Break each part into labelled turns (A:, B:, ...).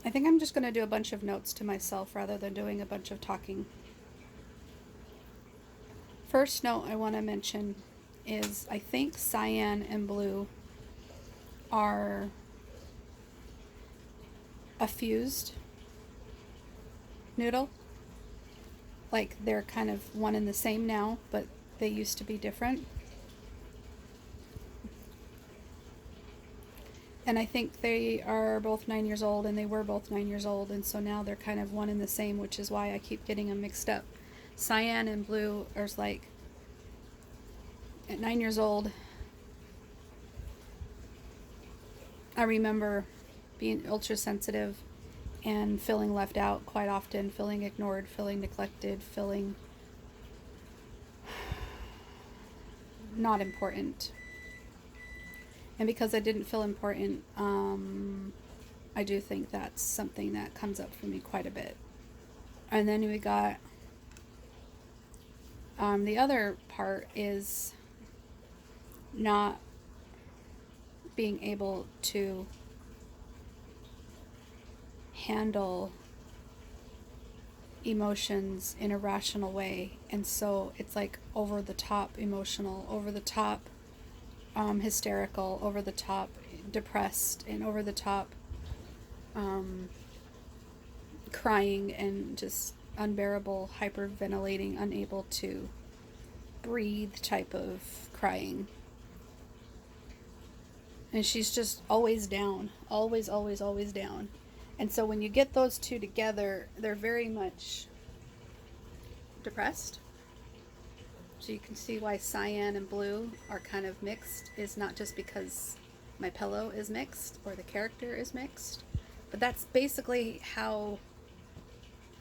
A: I think I'm just going to do a bunch of notes to myself rather than doing a bunch of talking. First note I want to mention is I think cyan and blue are a fused noodle. Like they're kind of one and the same now, but they used to be different. And I think they are both 9 years old, and they were both 9 years old, and so now they're kind of one and the same, which is why I keep getting them mixed up. Cyan and blue are like at 9 years old. I remember being ultra sensitive and feeling left out quite often, feeling ignored, feeling neglected, feeling not important. And because I didn't feel important, I do think that's something that comes up for me quite a bit. And then we got the other part is not being able to handle emotions in a rational way. And so it's like over the top emotional, over the top hysterical, over the top depressed, and over the top crying and just unbearable, hyperventilating, unable to breathe type of crying. And she's just always down, always, always, always down. And so when you get those two together, they're very much depressed. So you can see why cyan and blue are kind of mixed, is not just because my pillow is mixed or the character is mixed, but that's basically how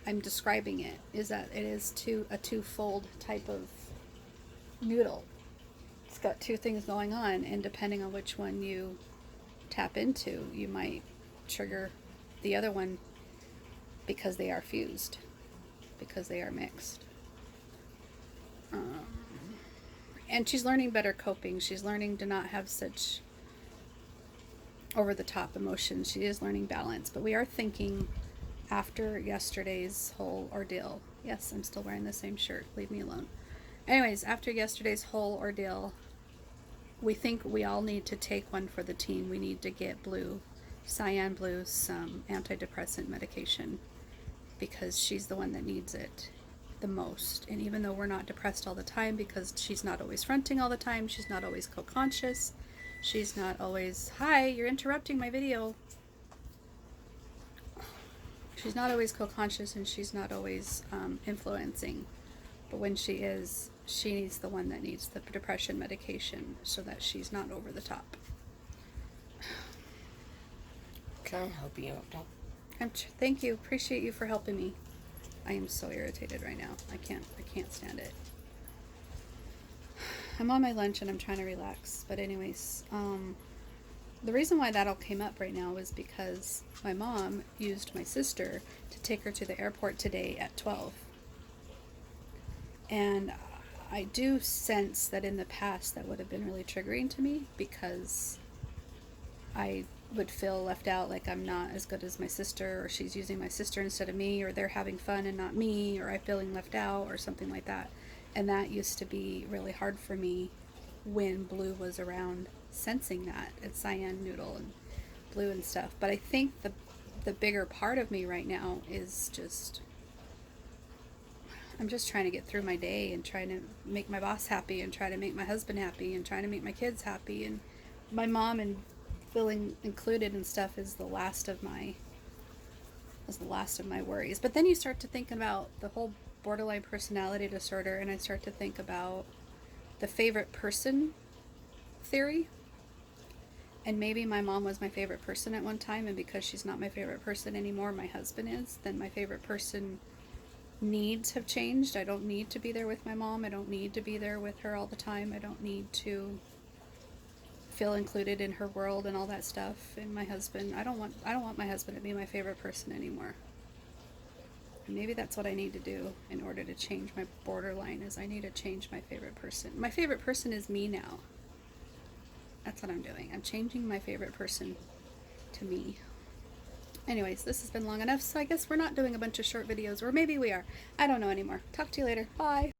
A: I'm describing it, is that it is a twofold type of noodle. It's got two things going on, and depending on which one you tap into, you might trigger the other one because they are fused, because they are mixed. And she's learning better coping. She's learning to not have such over the top emotions. She is learning balance. But we are thinking, after yesterday's whole ordeal, yes, I'm still wearing the same shirt, leave me alone. Anyways, after yesterday's whole ordeal, we think we all need to take one for the team. We need to get cyan blue, some antidepressant medication, because she's the one that needs it the most. And even though we're not depressed all the time, because she's not always fronting all the time, she's not always co-conscious, she's not always, hi, you're interrupting my video. She's not always co-conscious, and she's not always influencing. But when she is, she needs the one that needs the depression medication so that she's not over the top.
B: Can I help you out?
A: Thank you. Appreciate you for helping me. I am so irritated right now. I can't stand it. I'm on my lunch and I'm trying to relax. But anyways, the reason why that all came up right now is because my mom used my sister to take her to the airport today at 12. And I do sense that in the past that would have been really triggering to me, because I would feel left out, like I'm not as good as my sister, or she's using my sister instead of me, or they're having fun and not me, or I'm feeling left out, or something like that. And that used to be really hard for me when blue was around, sensing that. It's cyan noodle and blue and stuff. But I think the bigger part of me right now is just, I'm just trying to get through my day and trying to make my boss happy and try to make my husband happy and trying to make my kids happy, and my mom, and feeling included and stuff is the last of my worries. But then you start to think about the whole borderline personality disorder, and I start to think about the favorite person theory. And maybe my mom was my favorite person at one time, and because she's not my favorite person anymore, my husband is, then my favorite person needs have changed. I don't need to be there with my mom. I don't need to be there with her all the time. I don't need to feel included in her world and all that stuff. And my husband, I don't want my husband to be my favorite person anymore. And maybe that's what I need to do in order to change my borderline, is I need to change my favorite person. My favorite person is me now. That's what I'm doing. I'm changing my favorite person to me. Anyways, this has been long enough, so I guess we're not doing a bunch of short videos, or maybe we are. I don't know anymore. Talk to you later. Bye.